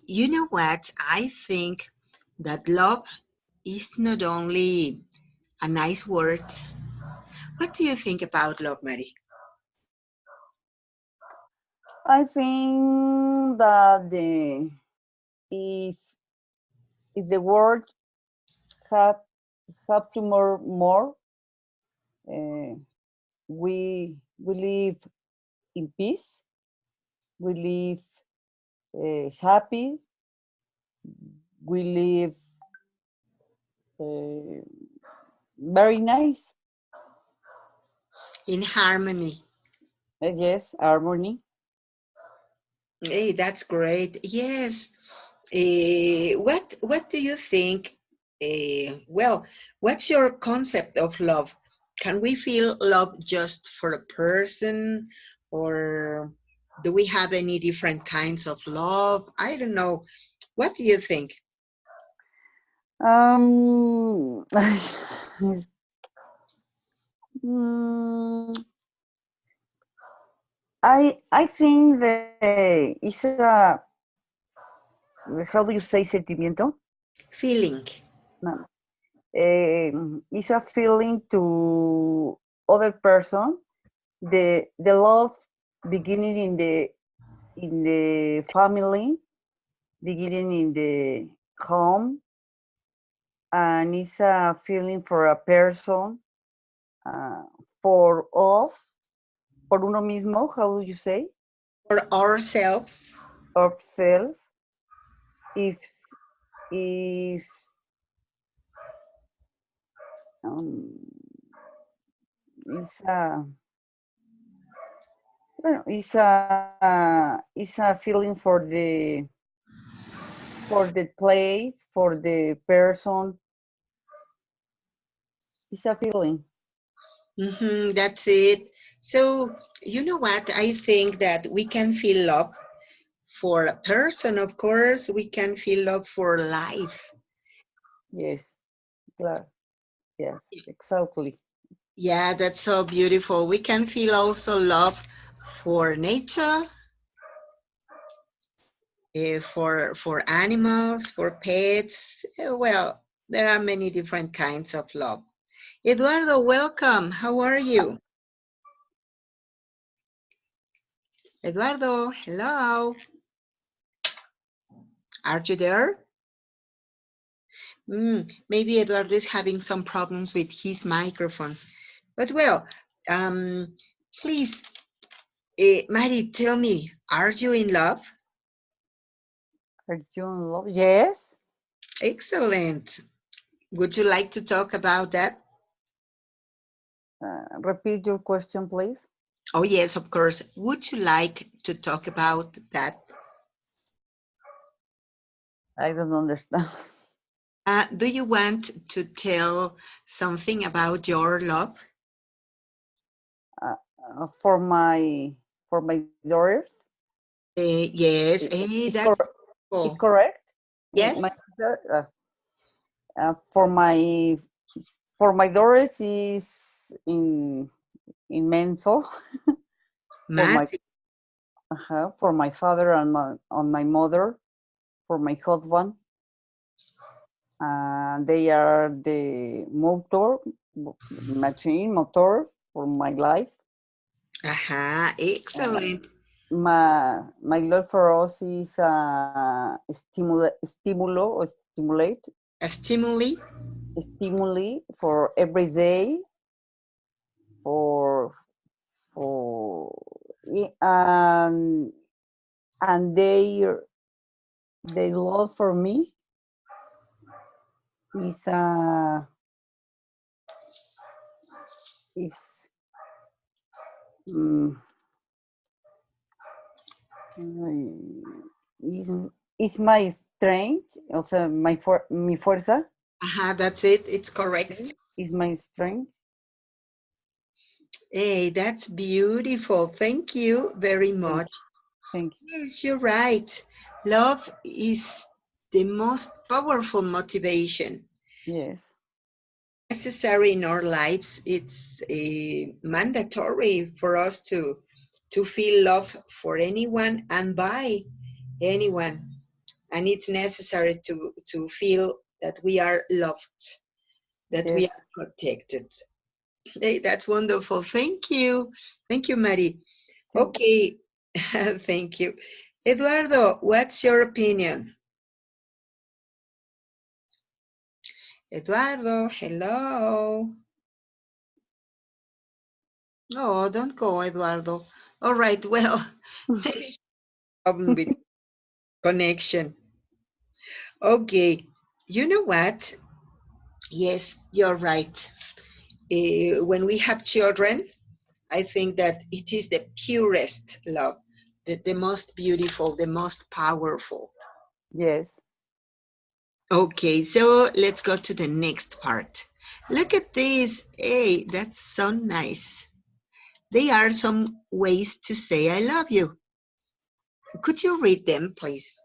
You know what? I think that love is not only a nice word. What do you think about love, Mary? I think that if if the world have have to more, uh, we live in peace. We live happy. We live uh, very nice. In harmony. Yes, harmony. Hey, that's great. Yes. What do you think? Well, what's your concept of love? Can we feel love just for a person, or do we have any different kinds of love? I don't know. What do you think? Um, mm, I think that it's a, how do you say sentimiento? Feeling. No. It's a feeling to other person. The love beginning in the family, beginning in the home, and it's a feeling for a person, uh, for us, por uno mismo. How do you say? For ourselves. Of self. If if um, it's a well, it's a feeling for the place, for the person. It's a feeling. That's it. So, you know what? I think that we can feel love for a person, of course. We can feel love for life. Yes, claro. Yes, exactly. Yeah, that's so beautiful. We can feel also love for nature, for animals, for pets. Well, there are many different kinds of love. Eduardo, welcome. How are you? Eduardo, hello. Are you there? Maybe Eduardo is having some problems with his microphone. But well, um, please, Mari, tell me, are you in love? Are you in love? Yes. Excellent. Would you like to talk about that? Repeat your question, please. Oh, yes, of course. Would you like to talk about that? I don't understand. Do you want to tell something about your love? For my daughters, Yes, is that's is cool. correct. My Yes, for my daughters is in menso. For my magic. for my father and my mother, for my husband. They are the motor for my life. Aha, Uh, excellent. my love for us is A stimuli. stimuli for every day, for for and their love for me is is um, is is my strength, also mi fuerza. Aha, that's it. It's Okay, correct. is my strength. Hey, that's beautiful. Thank you very Thank much. you. Thank Yes, you're right. Love is the most powerful motivation you. Yes. necessary in our lives. It's mandatory for us to feel love for anyone and by anyone. and it's necessary to feel that we are loved, that we Yes. are protected. Hey, that's wonderful. Thank you, Mary. Thank Okay. Thank you, Eduardo. What's your opinion? Eduardo, hello. No, don't go, Eduardo. All right, well, maybe problem with connection. Okay, you know what? Yes, you're right. When we have children, I think that it is the purest love, the most beautiful, the most powerful. Yes. Okay, so let's go to the next part. Look at this. Hey, that's so nice. They are some ways to say I love you. Could you read them, please?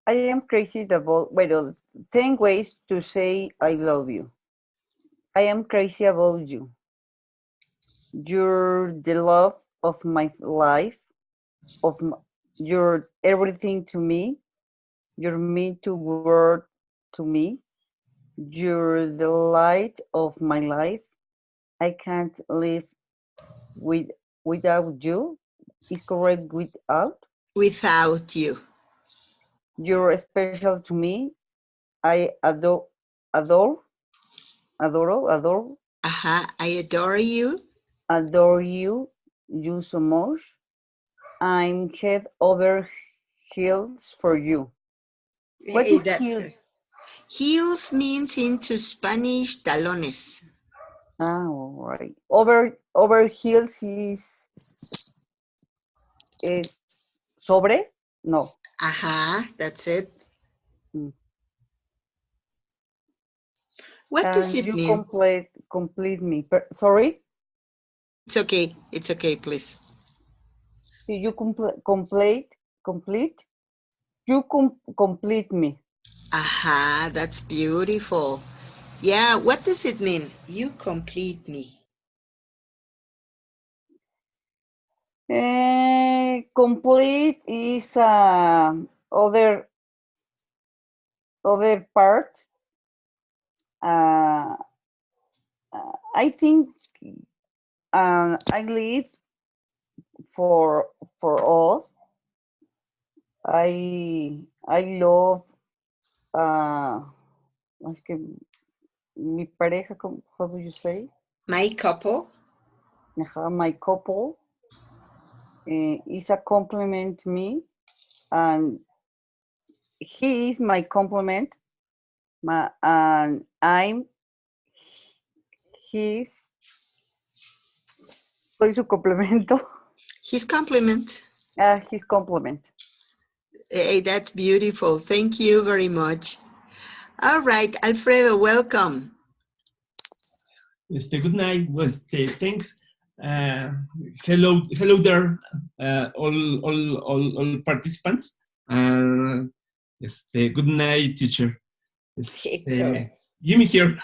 I am crazy about, well, 10 ways to say I love you. I am crazy about you. You're the love of my life, you're everything to me. You're me to word to me. You're the light of my life. I can't live with without you. Is correct without. Without you. You're special to me. I adore, adore, I adore you. adore you, you so much. I'm head over heels for you. What Hey, is that's heels? heels means into Spanish talones. Ah, all right. Over heels is sobre? No. That's it. Mm. What does Can it you mean? complete me? Sorry? It's okay. It's okay, please. Did you complete? You complete me. That's beautiful. Yeah, what does it mean? You complete me. Complete is other part. Uh, I think I live for us. I love uh, es que mi pareja, how do you say? My couple. My couple is a compliment to me, and he is my compliment, and I'm his, soy su complemento, His compliment. his compliment. Hey, that's beautiful. Thank you very much. All right, Alfredo, welcome. Good night. Thanks. Uh, hello there, all participants. Good night, teacher. Excellent. Jimmy here.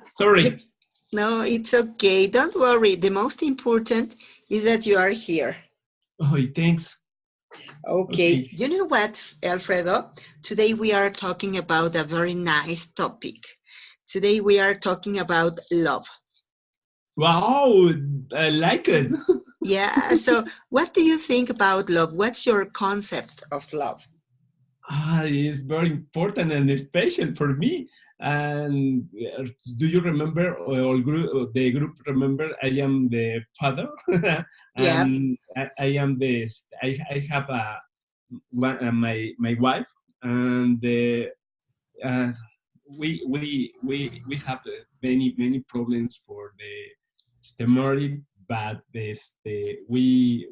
Sorry. It's, no, it's okay. Don't worry. The most important is that you are here. Oh, thanks. Okay. Okay. You know what, Alfredo? Today we are talking about a very nice topic. Today we are talking about love. Wow, I like it. Yeah. So, what do you think about love? What's your concept of love? It's very important and special for me. And do you remember, the group remember, I am the father, Yeah. and I am I have my wife, and uh, we have many problems for the married, but we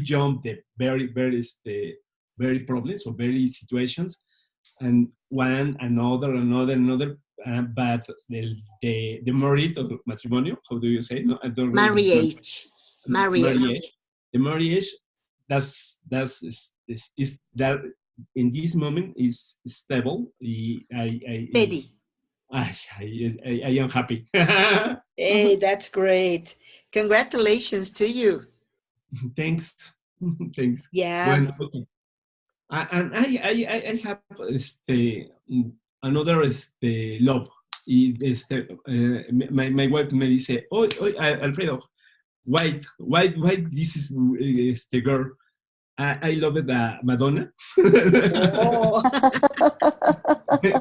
jump the very problems or very situations, and one another, but the married or matrimonio, how do you say? No, I don't remember. Marriage. Marriage. Marriage, the marriage, is that in this moment is stable. Steady. I am happy. Hey, that's great. Congratulations to you. Thanks. Thanks. Yeah. Bueno, okay. And I have another love. Y my wife me dice, oye, Alfredo, why this is girl? I love the Madonna. Oh,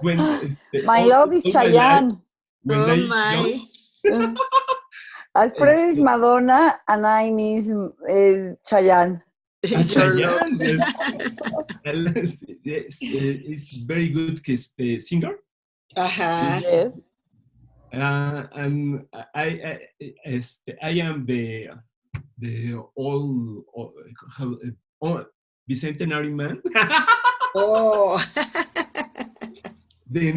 when My love is all my life, Chayanne. when oh I young, my. Uh, Alfredo is este, Madonna and I miss Chayanne. Your love. Chayanne, yes, it's very good singer. Uh-huh. Is Yes. and I am the how, uh, bicentenary man. Oh. then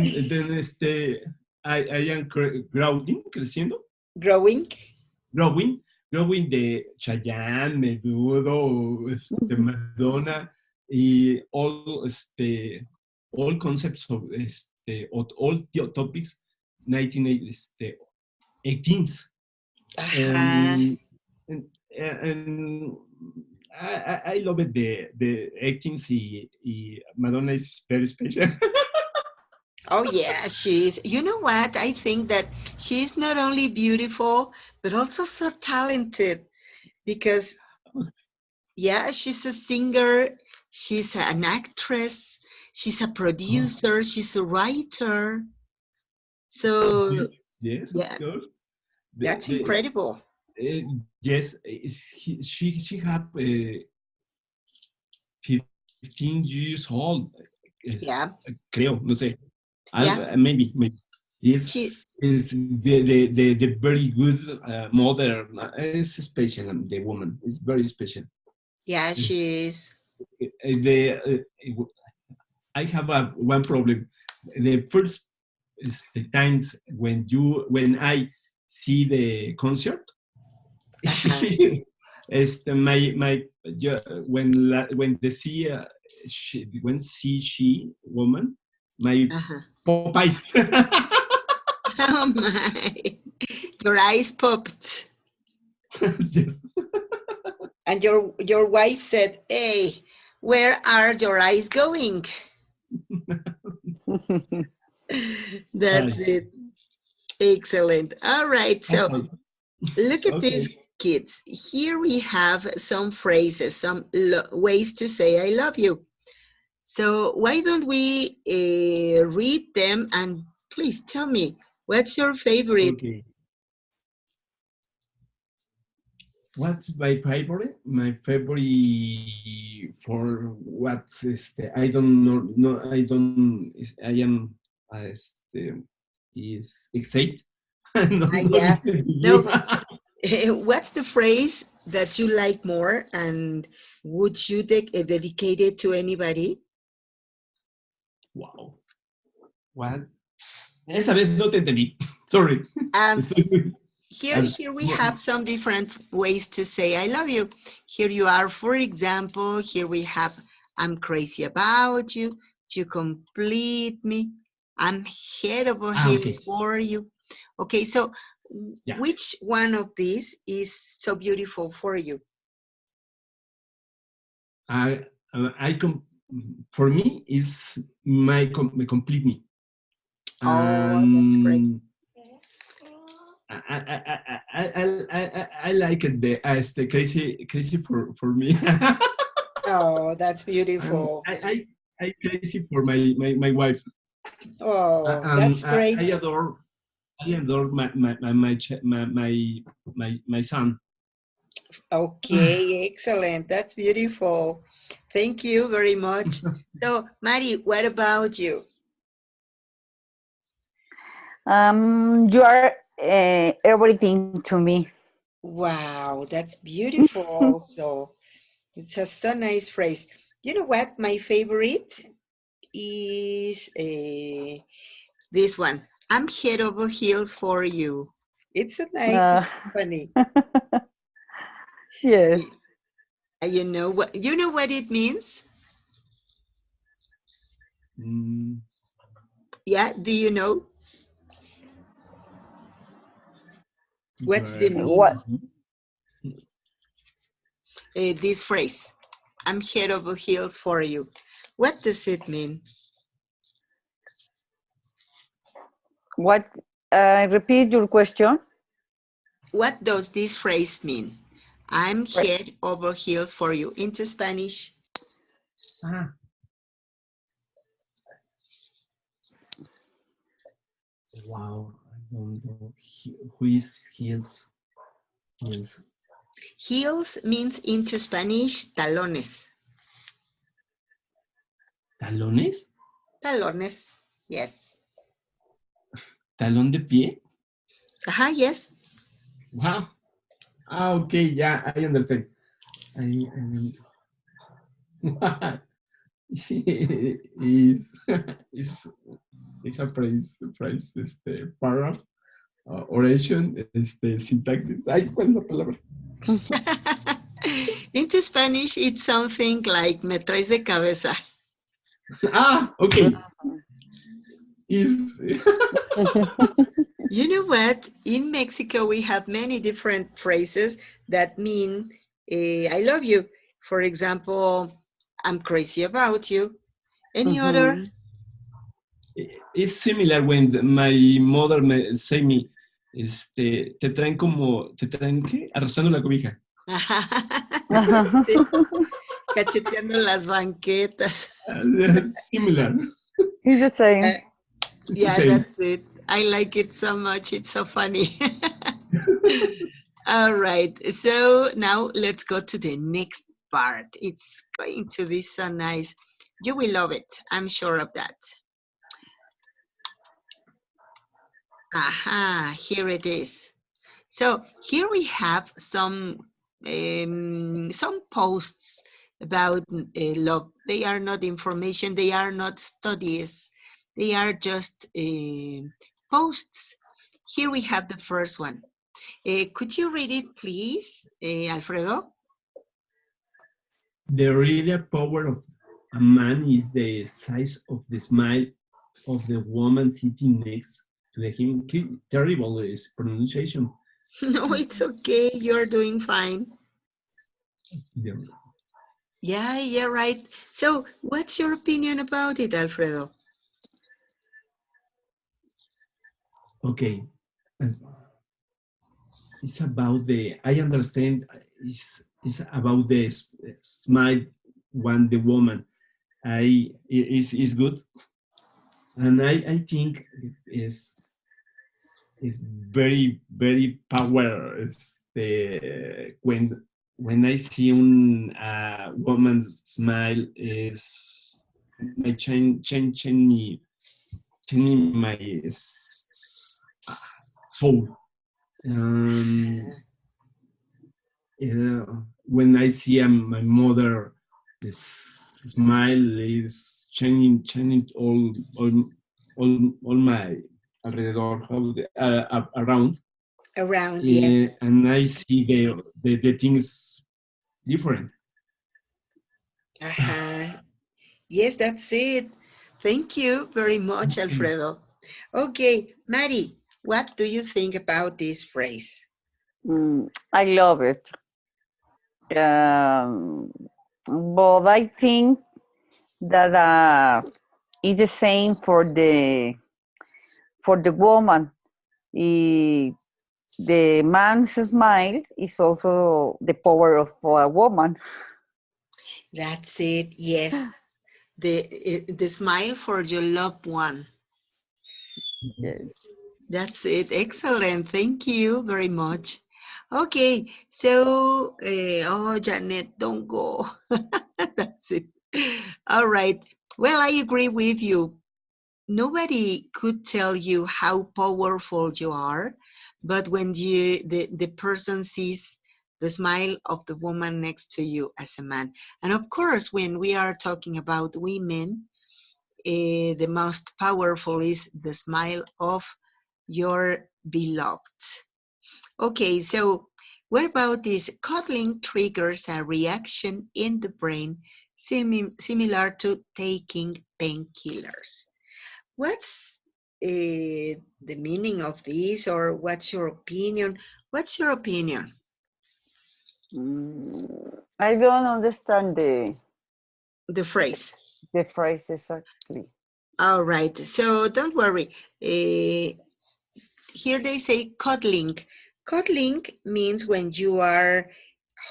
I am growing, creciendo, Growing. growing, growing de Chayanne, Menudo, Madonna, y all concepts of all topics 1918s. Uh-huh. And and, and I love it the 18s y Madonna is very special. Oh yeah, she's. You know what? I think that she's not only beautiful, but also so talented because yeah, she's a singer, she's an actress, she's a Oh, producer, she's a writer. So yes, of yeah, course. that's The incredible. yes, she have 15 years old. Yeah, Creo, no sé. yeah. Maybe. She Is the very good modern. It's special. The woman is very special. yeah, Is she is. the I have one problem. The first is the times when I see the concert, Uh-huh. my when the she woman, my Uh-huh. Popeyes. Oh my. Your eyes popped. Yes. And your wife said, "Hey, where are your eyes going?" That's Ay, it. Excellent. All right. So okay, look at okay, these kids. Here we have some phrases, some ways to say I love you. So why don't we read them and please tell me what's your favorite? okay. What's my favorite? My favorite for what's I don't know. No, I don't. I am is excited. No, Yeah. you. No. What's the phrase that you like more and would you dedicate it to anybody? Wow. What? Esa vez no te entendí. Sorry. Um, Estoy. here we have some different ways to say I love you. Here you are, for example, here we have I'm crazy about you, you complete me, I'm head over heels Okay. for you. Okay, so Yeah. which one of these is so beautiful for you? I I com- for me is my complete me. Oh, that's great. And I like it the crazy for me. Oh, that's And beautiful. I crazy for my wife. Oh, And that's great. I adore my son. Okay, excellent. That's beautiful. Thank you very much. So, Mari, what about you? You are everything to me. Wow, that's beautiful also. It's a so nice phrase. You know what? My favorite is this one. I'm head over heels for you. It's so nice Uh, and funny. yes. Y- you know what it means? Mm, Yeah, do you know? What's the very What? meaning? This phrase. I'm head over heels for you. What does it mean? What? Repeat your question. What does this phrase mean? I'm head over heels for you. Into Spanish. Ah, wow. I don't know. Who is heels? Heels. Heels means into Spanish talones. ¿Talones? Talones. Yes. ¿Talón de pie? Yes. Wow. Ah, okay. Yeah, I understand. is is is a phrase, paragraph, oration, sintaxis. Ay, ¿cuál es la palabra? Into Spanish, it's something like me traes de cabeza. Ah, okay. Is You know what? In Mexico, we have many different phrases that mean I love you. For example, I'm crazy about you. Any other? is similar when my mother say me, te traen como, te traen ¿qué? Arrastrando la cobija. Sí, cacheteando las banquetas. Similar. It's the same. Yeah, Same. that's it. I like it so much. It's so funny. All right. So now let's go to the next part. It's going to be so nice. You will love it. I'm sure of that. Aha, here it is. So here we have some posts about love. They are not information. They are not studies. They are just posts. Here we have the first one. Could you read it, please, Alfredo? The real power of a man is the size of the smile of the woman sitting next to him. Terrible is pronunciation. No, it's okay. You're doing fine. Yeah. Yeah, right. So, what's your opinion about it, Alfredo? Okay. It's about I understand, it's about the smile when the woman is good. And I think it is very, very power. It's when I see a woman's smile is my change my soul. When I see my mother, the smile is changing all my alrededor, around, Around, yes. and I see the things different. Yes, that's it. Thank you very much, Okay. Alfredo. Okay, Mari, what do you think about this phrase? I love it. Um, but I think that it's the same for the woman. The man's smile is also the power of a woman. That's it, yes. The smile for your loved one. Yes. That's it. Excellent. Thank you very much. Okay, so, Janet, don't go. That's it. All right. Well, I agree with you. Nobody could tell you how powerful you are, but when the person sees the smile of the woman next to you as a man, and of course, when we are talking about women, the most powerful is the smile of your beloved. Okay, so what about this? Cuddling triggers a reaction in the brain similar to taking painkillers. What's the meaning of this, or what's your opinion? What's your opinion? I don't understand The phrase. the phrase exactly. All right, so don't worry. Here they say cuddling. Cuddling means when you are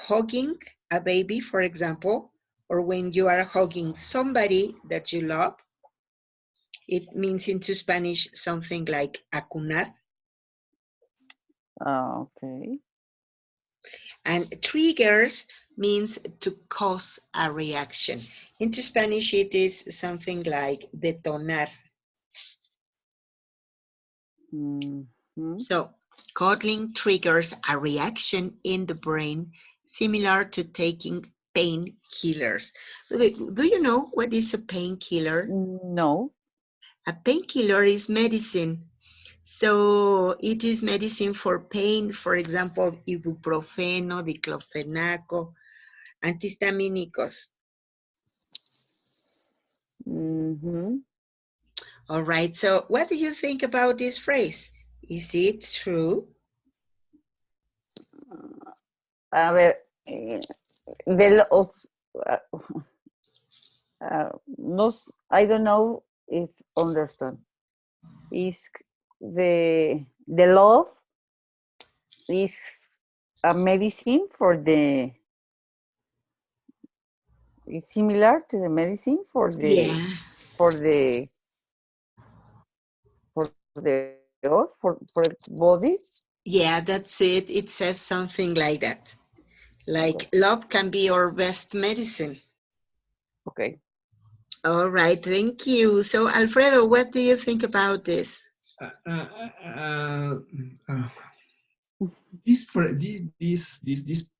hugging a baby, for example, or when you are hugging somebody that you love. It means into Spanish something like acunar. Okay. And triggers means to cause a reaction. Into Spanish, it is something like detonar. Mhm. So, cuddling triggers a reaction in the brain similar to taking painkillers. Do you know what is a painkiller? No. A painkiller is medicine. So it is medicine for pain, for example, ibuprofeno, diclofenaco, antihistamínicos. Mhm. All right, so what do you think about this phrase? Is it true? A ver, de los, I don't know if understand. Is the love is a medicine for the is similar to the medicine Yeah, for the for the us for the body. yeah, that's it. It says something like that. Okay. Like love can be our best medicine. Okay. All right, thank you. So, Alfredo, what do you think about this? Uh, uh, uh, uh, this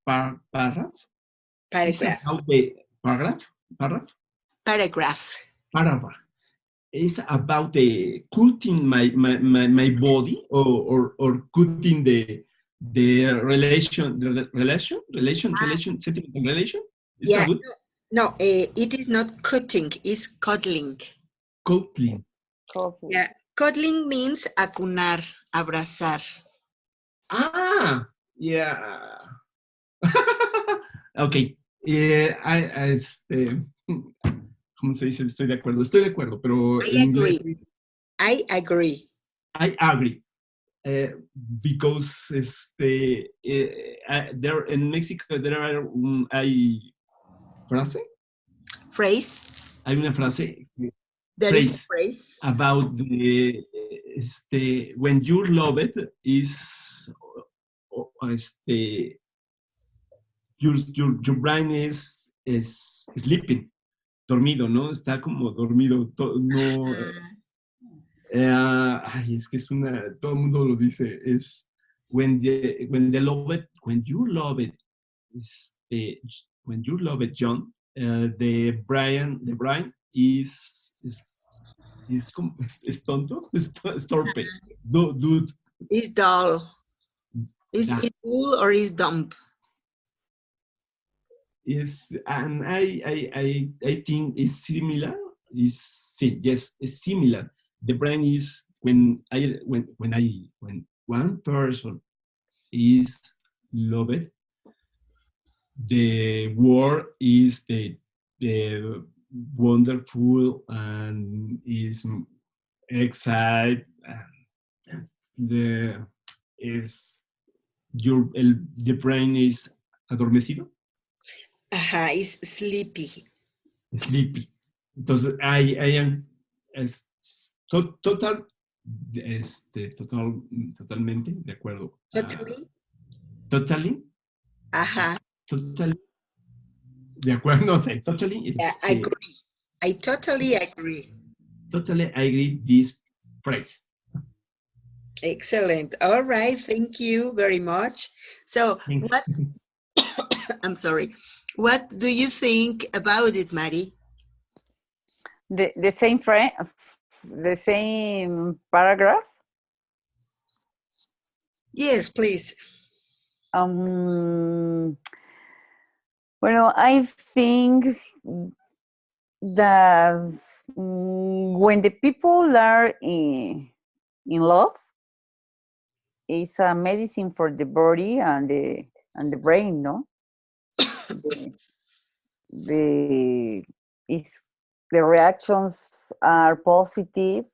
paragraph is Paragraph. about the Paragraph. paragraph is about the cutting my body or cutting the relation sentimental relation. Is Yeah, that good? no, it is not cutting, it's cuddling. Cutting. Coffee. Yeah, cuddling means acunar, abrazar. Ah, yeah. Ok. ¿Cómo se dice? Estoy de acuerdo. Estoy de acuerdo, pero I en inglés agree. es I agree. I agree. Because there in Mexico there are hay frase, Phrase. hay una frase, There is a phrase phrase. about the when you love it is your brain is sleeping, dormido, ¿no? Está como dormido, no, ay, es que es una, todo el mundo lo dice, es when they love it, when you love it, este, when you love it, John, the brain es tonto, es torpe, dude, Is dull. Is da, it dull or is dumb? and I think it's similar. Yes, it's similar. The brain is when one person is loved, the word is the wonderful and is excited. The is the brain is adormecido, Ajá, is sleepy. sleepy. Entonces, I am total, totalmente de acuerdo. Totally. Totally, Ajá. totally de acuerdo, no sé, totally, Yeah, agree. I totally agree. totally I agree this phrase. Excellent. All right. Thank you very much. So, Thanks. what, I'm sorry, what do you think about it, Mari? The same frame, the same paragraph. Yes, please. Um, well, I think that when the people are in love, it's a medicine for the body and the brain, no? The, the is the reactions are positive,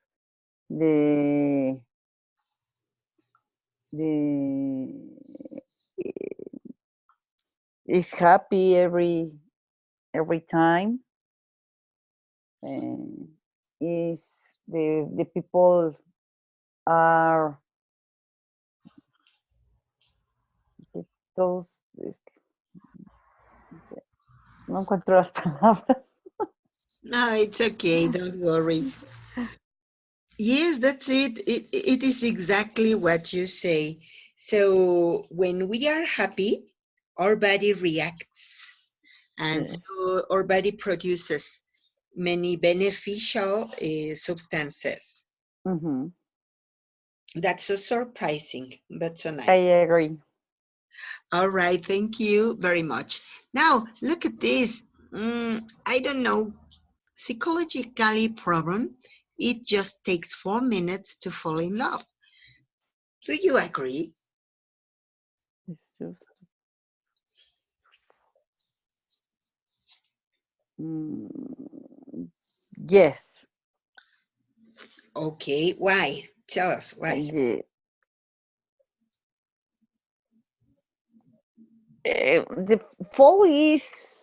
the the is happy every time, and is the people are those, no encuentro las palabras. No, it's okay. Don't worry. Yes, that's it. It is exactly what you say. So when we are happy, our body reacts, and Yeah. so our body produces many beneficial substances. Mhm. That's so surprising, but so I nice. agree. All right, thank you very much. Now, look at this. I don't know, psychologically proven, it just takes 4 minutes to fall in love. Do you agree? It's just, mm, yes. Okay, why? Tell us why. The, the fall is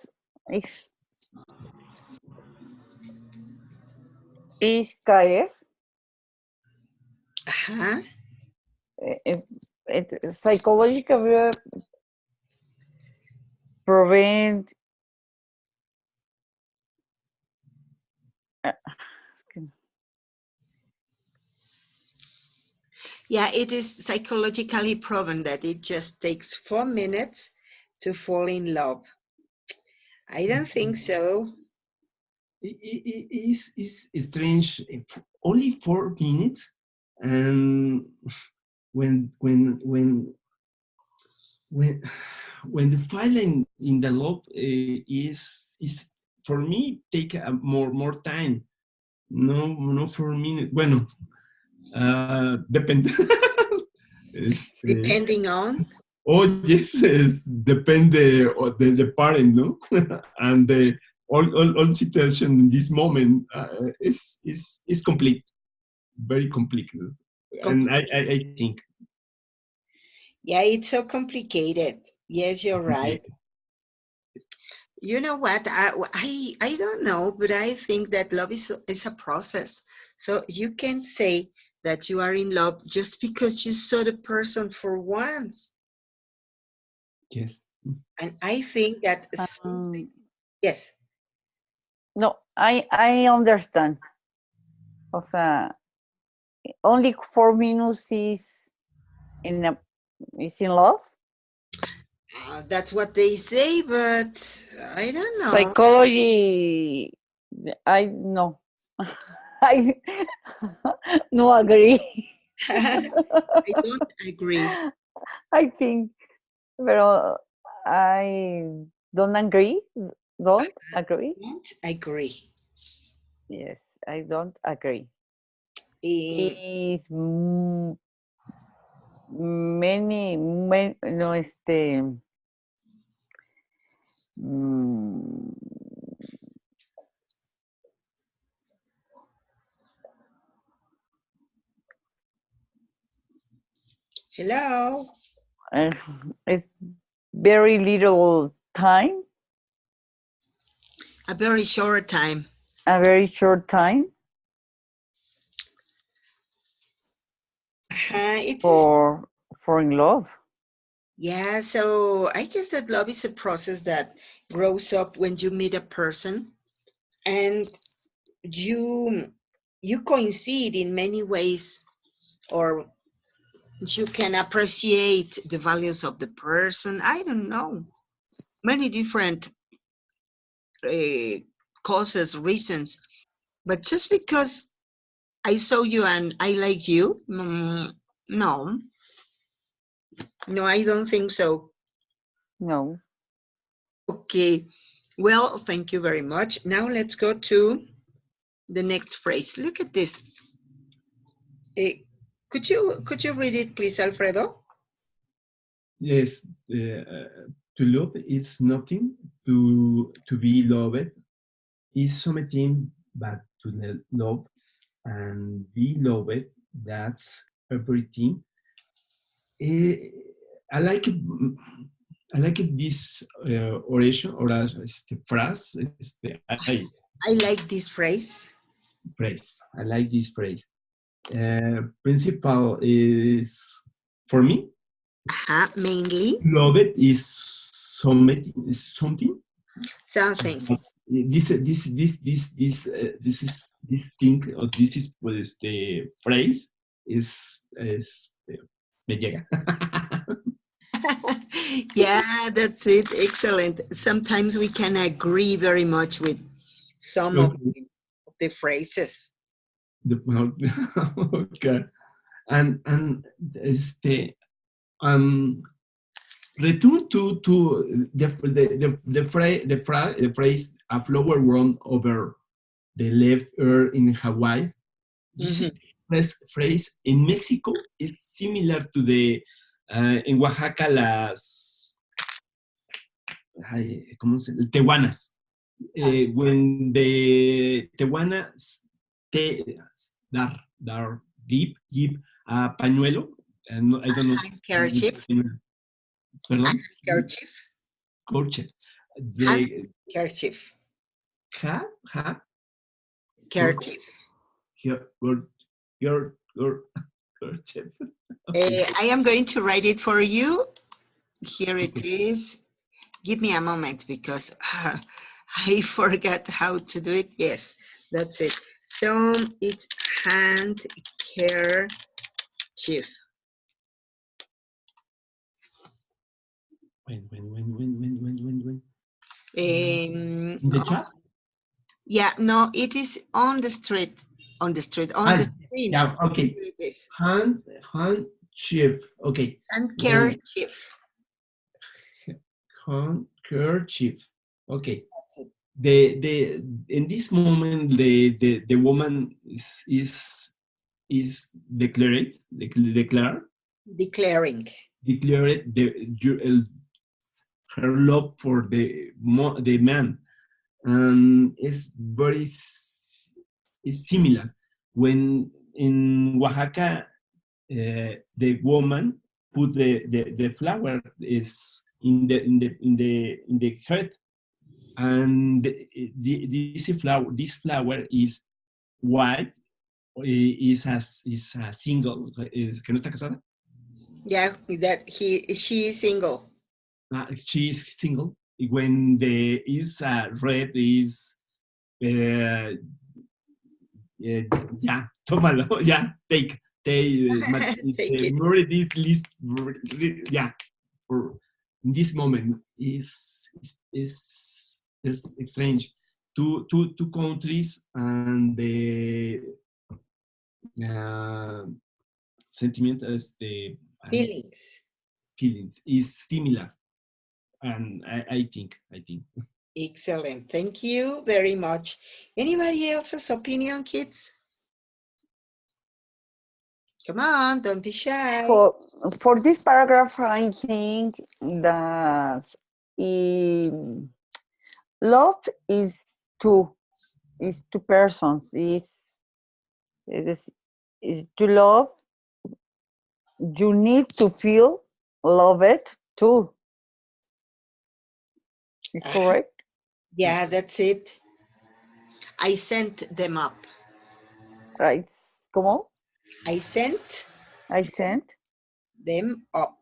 is caer. Uh-huh. It, psychologically prevent. Uh, Yeah, it is psychologically proven that it just takes 4 minutes to fall in love. I don't think so. It's strange. Only 4 minutes, and when when when the file in the loop is for me take more time. No 4 minutes. Bueno, depende. Este, Depending on. oh yes, depende of the parent, no, and the all situation in this moment is complete, very complicated, and I think Yeah, it's so complicated. Yes, you're right. complicated. You know what? I don't know, but I think that love is a process. So you can't say that you are in love just because you saw the person for once. Yes. And I think that um, yes, no, I understand. O sea, only 4 minutes in a, is in love. that's what they say, but I don't know. Psychology, I no, I no agree. I don't agree. I think, pero I don't agree. Don't agree. Don't agree. Yes, I don't agree. Um, Is no mm, hello. uh, it's very little time, A very short time. a very short time It's for in love. yeah. So I guess that love is a process that grows up when you meet a person and you you coincide in many ways, or you can appreciate the values of the person. I don't know, many different uh, causes, reasons. But just because I saw you and I like you, no, no, I don't think so. No, Okay, well, thank you very much. Now let's go to the next phrase. Look at this. Eh, could you read it, please, Alfredo? Yes, to love is nothing. To be loved is something but to love and be loved. That's everything. Eh, I like it. I like it, this oration or phrase. I like this phrase. Phrase. I like this phrase. Principal is for me. Mainly Love it is something. something. This thing or this is pues the phrase is me llega. Yeah, that's it. Excellent. Sometimes we can agree very much with some of Okay. the phrases. Okay. And um return to the phrase a flower run over the left ear in Hawaii. This is Mhm. the phrase in Mexico is similar to the en Oaxaca las ay, ¿cómo se tehuanas. When the tehuanas te dar give a pañuelo, and I don't know how to say Handkerchief. perdón, Handkerchief. corchet. The Handkerchief. ha corchet Kerchief. your corchet. Okay, I am going to write it for you. Here it okay. is. Give me a moment because I forgot how to do it. Yes, that's it. So it's handkerchief. When Um, in the chat. yeah, no, it is on the street. On the street. On the Ah, screen. yeah, okay. Here it is. Hand chief. Okay. When Handkerchief. handkerchief. Okay. That's it. The in this moment the woman is declared her love for the man, and it's very is similar when in Oaxaca the woman put the flower is in the head, and this flower is white, is a single, is que no está casada. Yeah, that she is single. She is single. When the is red is uh, yeah, tómalo, yeah, Take it. memory this list, yeah, for this moment is strange. Two countries and the uh, sentiment as the Feelings. feelings is similar, and I think. Excellent. Thank you very much. Anybody else's opinion, kids? Come on, don't be shy. For for this paragraph, I think that um, love is two persons. Is to love. You need to feel loved too. Is Uh, correct? yeah, that's it. I sent them up. Right? ¿Cómo? I sent I sent them up.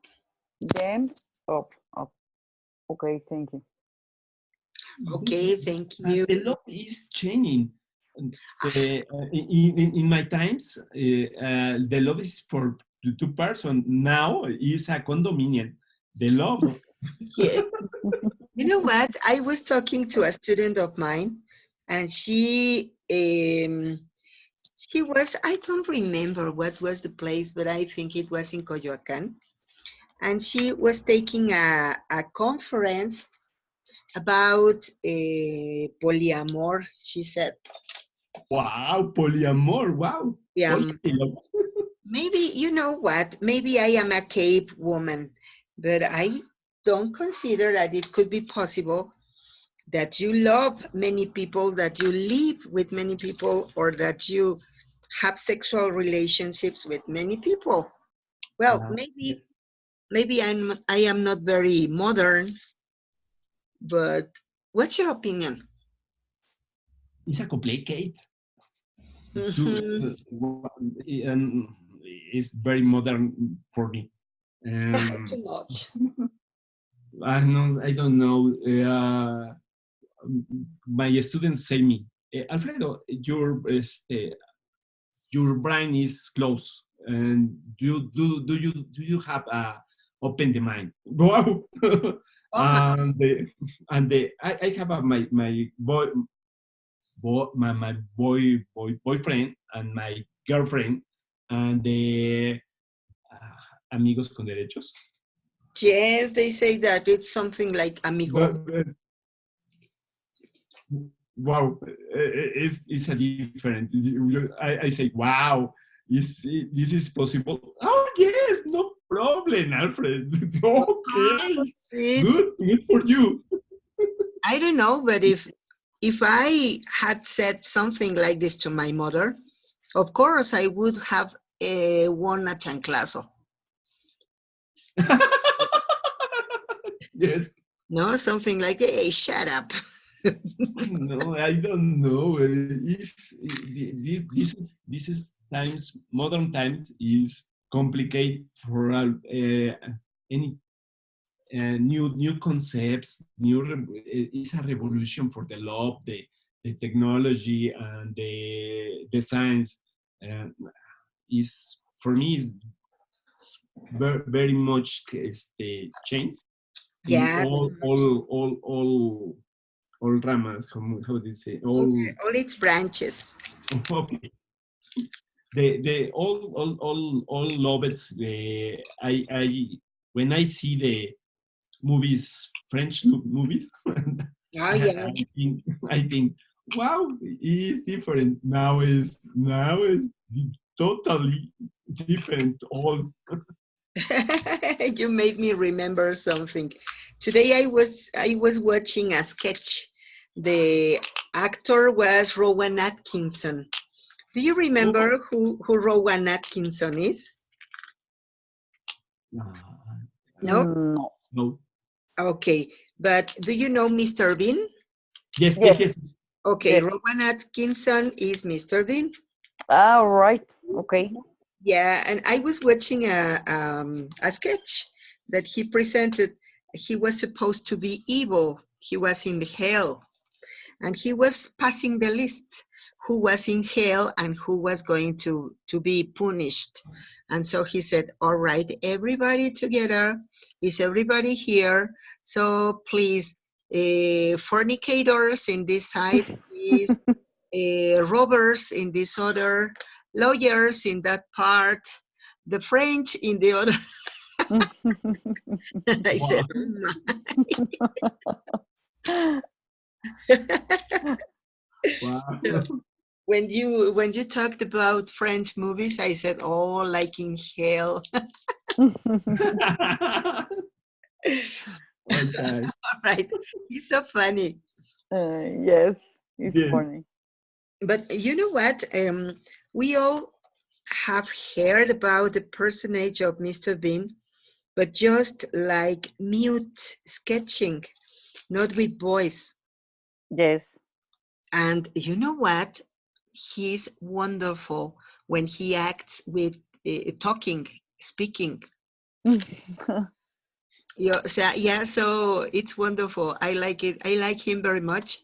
them up. Okay, thank you. Okay, thank But you. the love is changing. In my times, the love is for the two person. Now is a condominium. The love. Yeah. You know what? I was talking to a student of mine, and she was, I don't remember what was the place, but I think it was in Coyoacán. And she was taking a conference about polyamor, she said. Wow, polyamor. Wow, Yeah, polylove. maybe, you know what? Maybe I am a Cape woman, but I don't consider that it could be possible that you love many people, that you live with many people, or that you have sexual relationships with many people. Well, maybe Yes, I am not very modern, but what's your opinion? it's a complicated to Mhm. and it's very modern for me. Um, Too much. I don't know. My students say me, Alfredo, your brain is closed, and do you have a open the mind? Wow. Oh my. I have my boyfriend and my girlfriend and the amigos con derechos. Yes, they say that it's something like amigo. But wow, it's a different. I say wow, this is possible? Oh yes, no problem, Alfred. Ah, Okay, that's it. good for you. I don't know, but if I had said something like this to my mother, of course I would have won a chanclazo. Yes. No, something like, hey, shut up. No, I don't know. This is times modern times is complicated for any new concepts. It's a revolution for the love, the technology, and the science. Uh, is for me is very much the change in Yeah, too much. all ramas. How do you say all? All its branches. Okay, the all lovets. I when I see the movies, French movies, Oh, yeah. I think I think wow, it's different now is totally different. All You made me remember something. Today I was watching a sketch. The actor was Rowan Atkinson. Do you oh, remember who Rowan Atkinson is? uh, No? No. no, Okay. But do you know Mr. Bean? yes. Yes. Okay, Yes. Rowan Atkinson is Mr. Bean. All right. Okay. Yeah, and I was watching a sketch that he presented. He was supposed to be evil. He was in hell, and he was passing the list who was in hell and who was going to be punished. And so he said, all right, everybody together, is everybody here? So please, fornicators in this side, please, robbers in this other, lawyers in that part, the French in the other. I said, Wow, oh my. wow. When you talked about French movies, I said, "Oh, like in hell." Okay. Right? He's so funny. Yes, it's Yes. funny. But you know what? We all have heard about the personage of Mr. Bean, but just like mute sketching, not with voice. Yes. And you know what? He's wonderful when he acts with talking, speaking. So it's wonderful. I like it. I like him very much.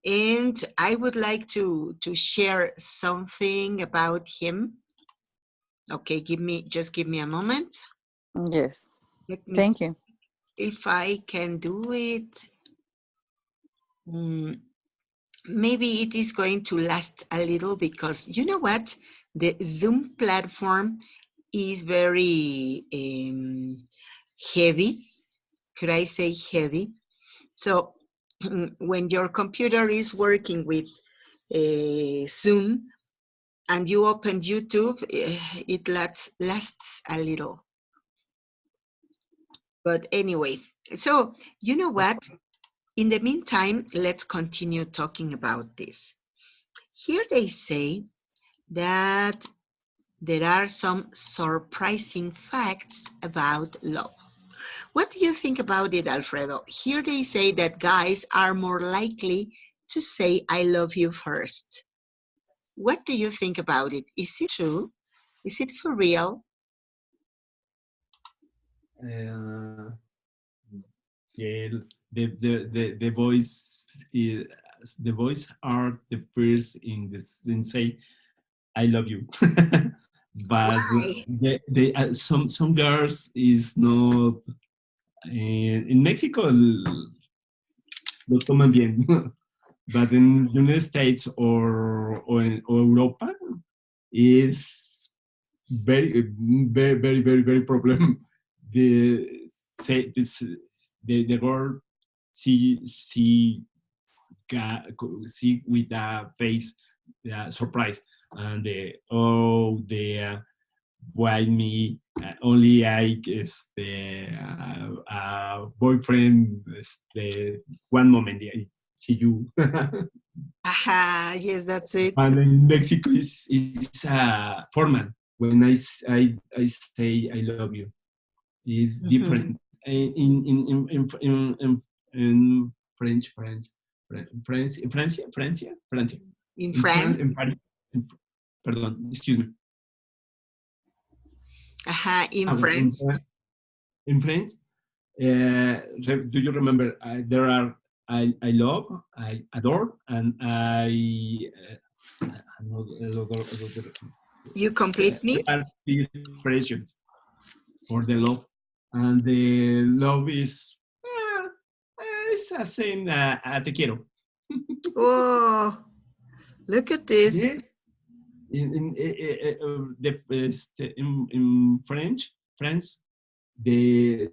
And I would like to share something about him. Okay, give me a moment. Yes. Let me Thank see you. if I can do it. Mm, maybe it is going to last a little because you know what? The Zoom platform is very heavy. Could I say heavy? So when your computer is working with Zoom and you open YouTube, it lasts a little. But anyway, so you know what? In the meantime, let's continue talking about this. Here they say that there are some surprising facts about love. What do you think about it, Alfredo? Here they say that guys are more likely to say I love you first. What do you think about it? Is it true? Is it for real? Uh, yes, the voice is, the voice are the first in say I love you, but Why? some girls is not in Mexico lo toman bien, but in United States or Europa is very problem. The say this the girl see see with a face surprise and why me only I boyfriend one moment I see you. Aha, yes, that's it. And in Mexico is formal when I say I love you is Mhm. different in French, Francia. In In France, France? in Paris, in, pardon, excuse me. Aha, in Ah, France. in French, do you remember? There are I love, I adore, and another, You complete there me? are these expressions for the love, and the love is it's the same. Te quiero. Oh, look at this. Yes, in French, they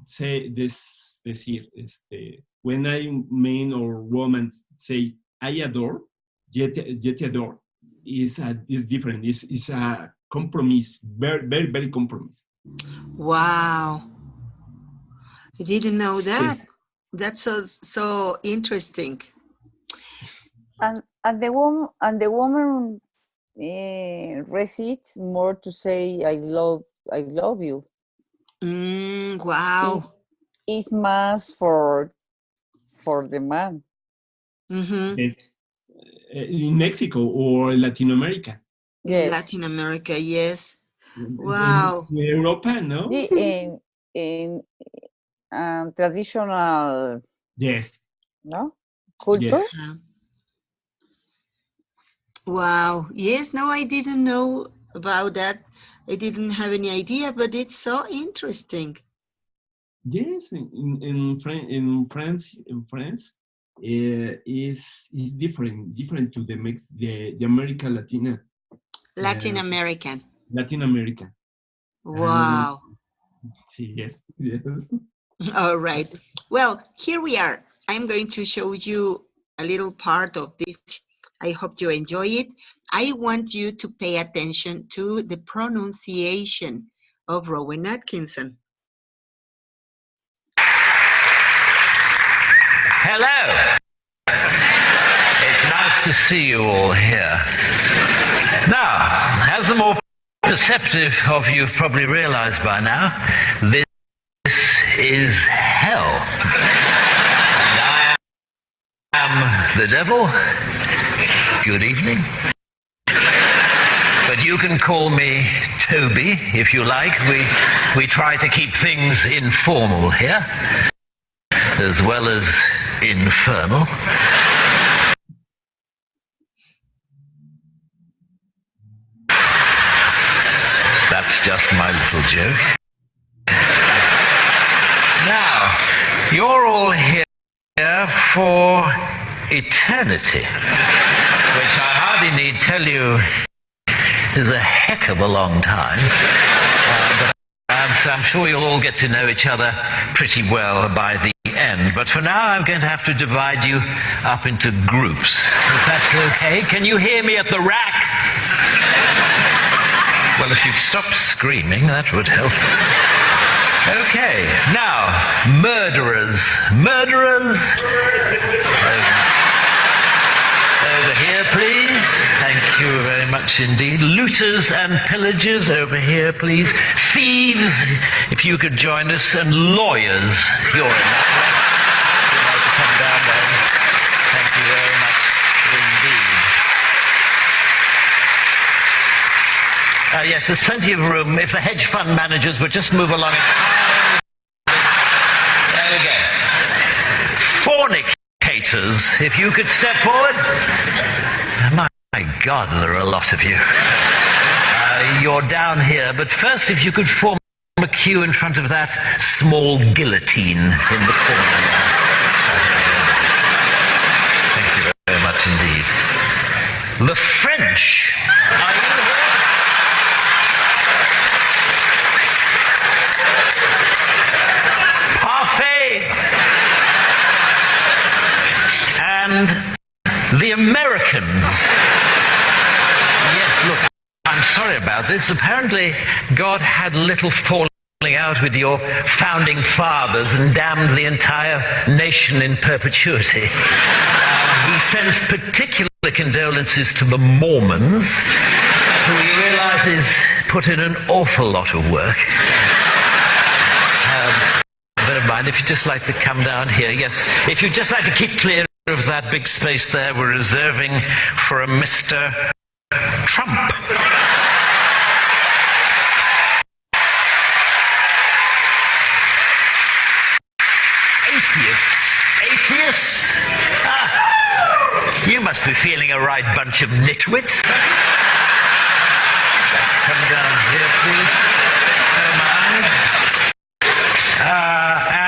say this decir when I man or woman say I adore, yet adore is different. Is a compromise, very compromise. Wow, I didn't know that. Yes, That's so interesting. And the woman recedes more to say I love you. Is Wow. is más for the man. Mm-hmm. yes. In Mexico or Latin America, In Yes. Latin America, yes. in Wow. Europa, no. The in traditional, Yes, no, culture. yes. Uh, Wow. Yes, no, I didn't know about that. I didn't have any idea, but it's so interesting. Yes, in France, is different to the America Latina, Latin uh, American. Latin America, and Wow. yes, yes, All right. Well, here we are. I'm going to show you a little part of this. I hope you enjoy it. I want you to pay attention to the pronunciation of Rowan Atkinson. Hello. It's nice to see you all here. Now, as the more perceptive of you have probably realized by now, this is hell. And I am the devil. Good evening. But you can call me Toby if you like. We try to keep things informal here, as well as infernal. That's just my little joke. Now, you're all here for eternity, which I hardly need tell you is a heck of a long time. So I'm sure you'll all get to know each other pretty well by the end. But for now, I'm going to have to divide you up into groups. If that's okay. Can you hear me at the rack? Well, if you'd stop screaming, that would help. Okay, now, murderers. Murderers. Over here, please. Thank you very much indeed. Looters and pillagers, over here, please. Thieves, if you could join us. And lawyers, you're in that way. You'd like to come down there. Thank you very much indeed. Yes, there's plenty of room. If the hedge fund managers would just move along entirely. There we go. Fornicators, if you could step forward. My God, there are a lot of you. You're down here, but first, if you could form a queue in front of that small guillotine in the corner. Thank you very much indeed. The French. Are you here? Parfait. And the Americans. Yes, look, I'm sorry about this. Apparently, God had a little falling out with your founding fathers and damned the entire nation in perpetuity. He sends particular condolences to the Mormons, who he realizes put in an awful lot of work. Never mind, if you'd just like to come down here. Yes, if you'd just like to keep clear of that big space there, we're reserving for a Mr. Trump. Atheists? You must be feeling a right bunch of nitwits. Come down here, please. Don't mind.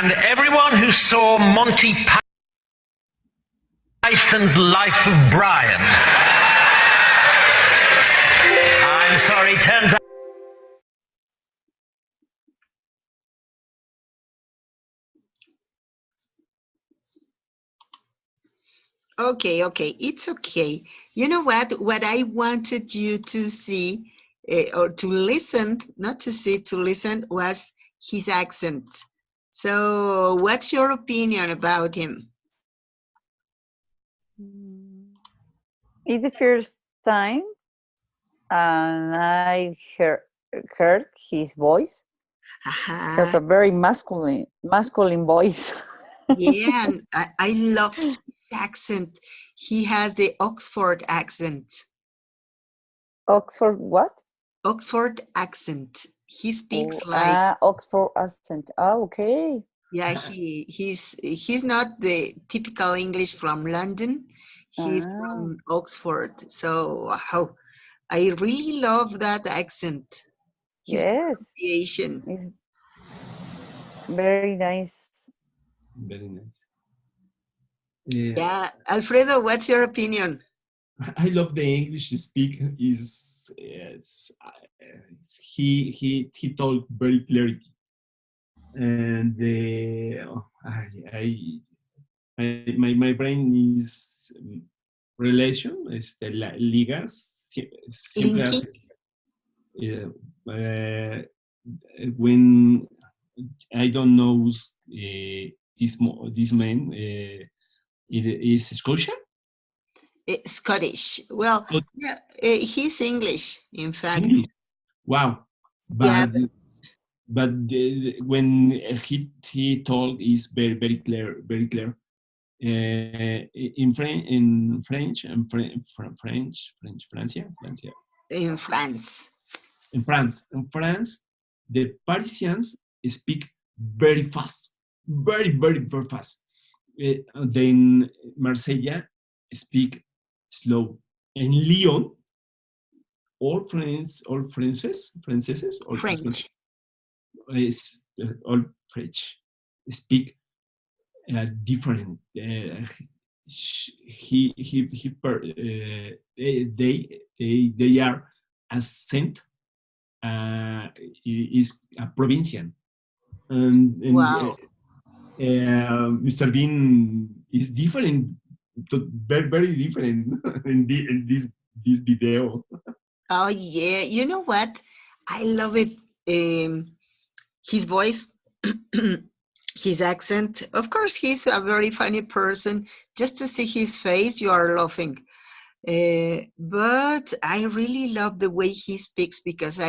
And everyone who saw Monty Python's Life of Brian. I'm sorry, turns out. Okay, it's okay. You know what? What I wanted you to see or to listen, not to see, to listen, was his accent. So, what's your opinion about him? It's the first time and I heard his voice. Has a very masculine voice. Yeah, and I love his accent. He has the Oxford accent. Oxford what? Oxford accent. He speaks like Oxford accent. Oh, okay. Yeah, he's not the typical English from London. He's from Oxford. So I really love that accent. His pronunciation. It's very nice. Very nice. Yeah, Alfredo, what's your opinion? I love the English speak. He told very clearly, and my brain is relation, ligas, siempre hace. When I don't know this man, it is Scotia. Scottish. Well, yeah, he's English, in fact. English. Wow. But when he told is very clear. In French, In France, the Parisians speak very fast, very fast. Then Marseille speak slow. In Lyon, all French, all French speak different. They are accent is a provincial, and wow. Mr. Bean is different, very different in this video. Oh yeah, you know what? I love it. His voice his accent. Of course, he's a very funny person. Just to see his face, you are laughing. But I really love the way he speaks because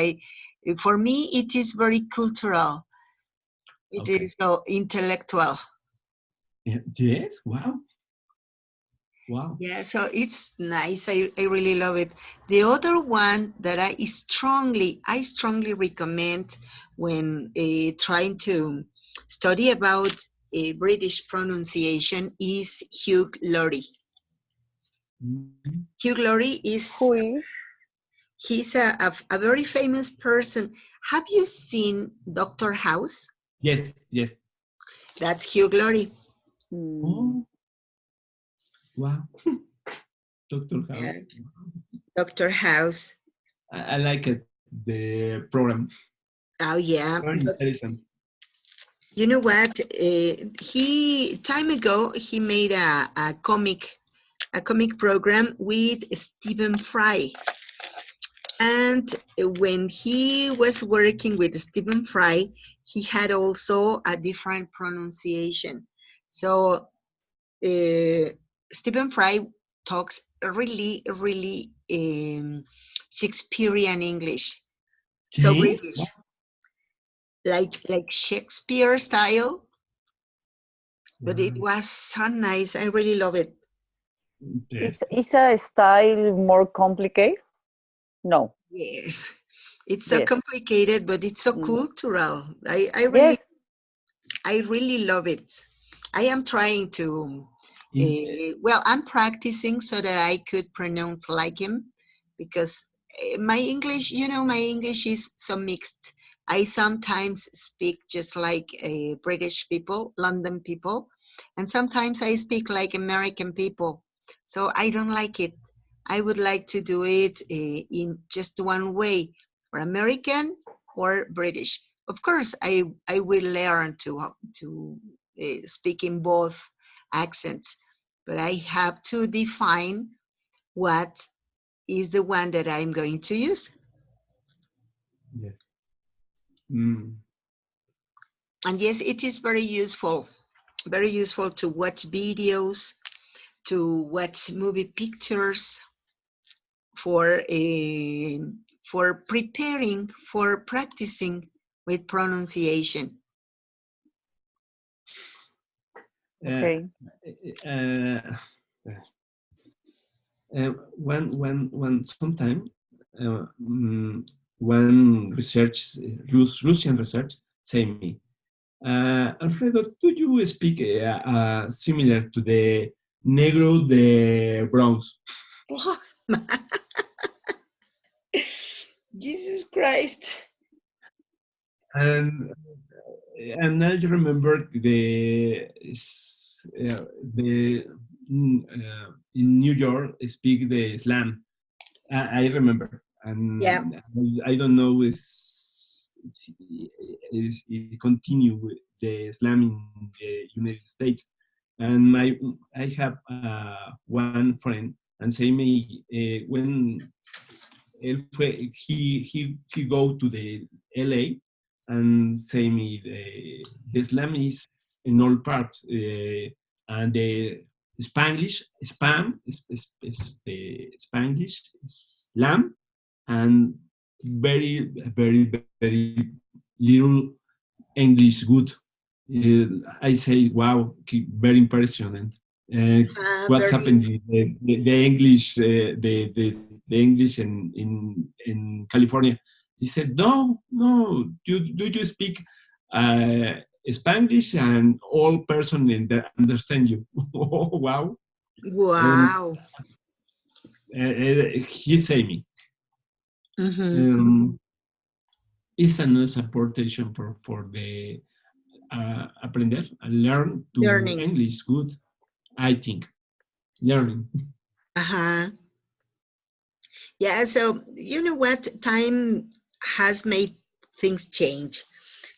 for me, it is very cultural. It Okay. is so intellectual. Yes. Wow. Wow. Yeah, so it's nice. I really love it. The other one that I strongly recommend when trying to study about British pronunciation is Hugh Laurie. Mhm. Hugh Laurie Who is? he's a very famous person. Have you seen Doctor House? Yes. Yes. That's Hugh Laurie. Mm, Oh. Wow. Doctor Yeah, House. Doctor House. I like it. The program. Oh yeah, Very but interesting. you know what? He time ago he made a comic program with Stephen Fry, and when he was working with Stephen Fry, he had also a different pronunciation. So uh, Stephen Fry talks really Shakespearean English, so Yes. British, Wow. like Shakespeare style. But it Wow. was so nice. I really love it. Interesting. is a style more complicated? No. Yes, it's so Yes. complicated, but it's so Mm. cultural. I really Yes. I really love it. I am trying to, In, well, I'm practicing so that I could pronounce like him because my English, my English is so mixed. I sometimes speak just like British people, London people, and sometimes I speak like American people. So I don't like it. I would like to do it in just one way, or American or British. Of course, I will learn to speak in both accents, but I have to define what is the one that I'm going to use. yeah. Mm. And yes, it is very useful to watch videos, to watch movie pictures for preparing, for practicing with pronunciation. Uh, Okay. uh, when sometime one Russian research say me, Alfredo, do you speak similar to the Negro de Bronx? Oh, Jesus Christ. And and I remember the in New York speak the slam. I remember, Yeah. and I don't know is it continue with the slam in the United States. And I have one friend and say me when he go to the LA and say me the slam is in all parts and the Spanglish spam is the Spanglish slam and very little English good. I say, wow, very impressionant. Uh, what Very. happened? The English, the English in California. He said, no, no. Do you speak uh, Spanish and all person in there understand you? Oh, wow! And Wow. he say me. Hmm. Um, it's a nice apportation for the aprender and learn to Learning. English good. I think learning. Uh-huh. Yeah, so you know what? Time has made things change.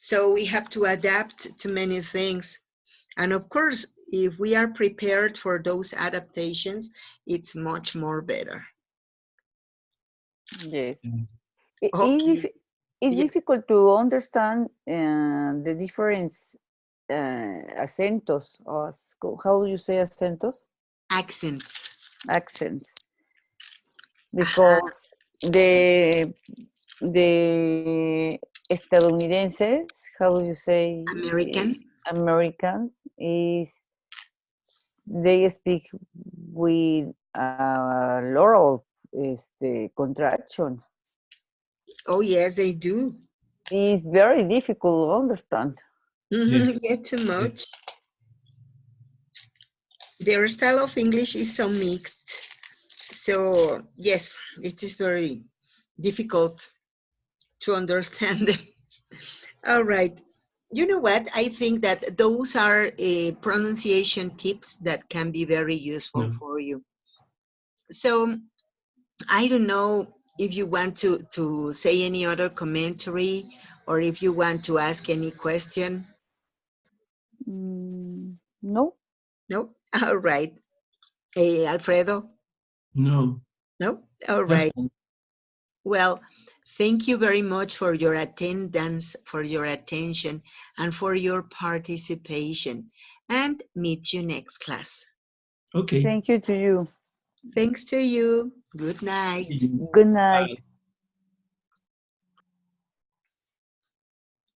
So we have to adapt to many things. And of course, if we are prepared for those adaptations, it's much more better. Yes. Mm. Is Okay. it's Yes, difficult to understand the different acentos, or how do you say acentos? accents. Accents, Ajá, because the estadounidenses, how do you say, American. Americans, is they speak with a lot of contraction. Oh, yes, they do. It's very difficult to understand. Yes. Yeah, too Yes. much. Their style of English is so mixed. So, yes, it is very difficult to understand them. All right. You know what? I think that those are pronunciation tips that can be very useful No. for you. So, I don't know if you want to say any other commentary or if you want to ask any question. No. No? All right. Alfredo? No. No? All That's right. all. Well, thank you very much for your attendance, for your attention, and for your participation. And meet you next class. Okay. Thank you to you. Thanks to you. Good night. Good night.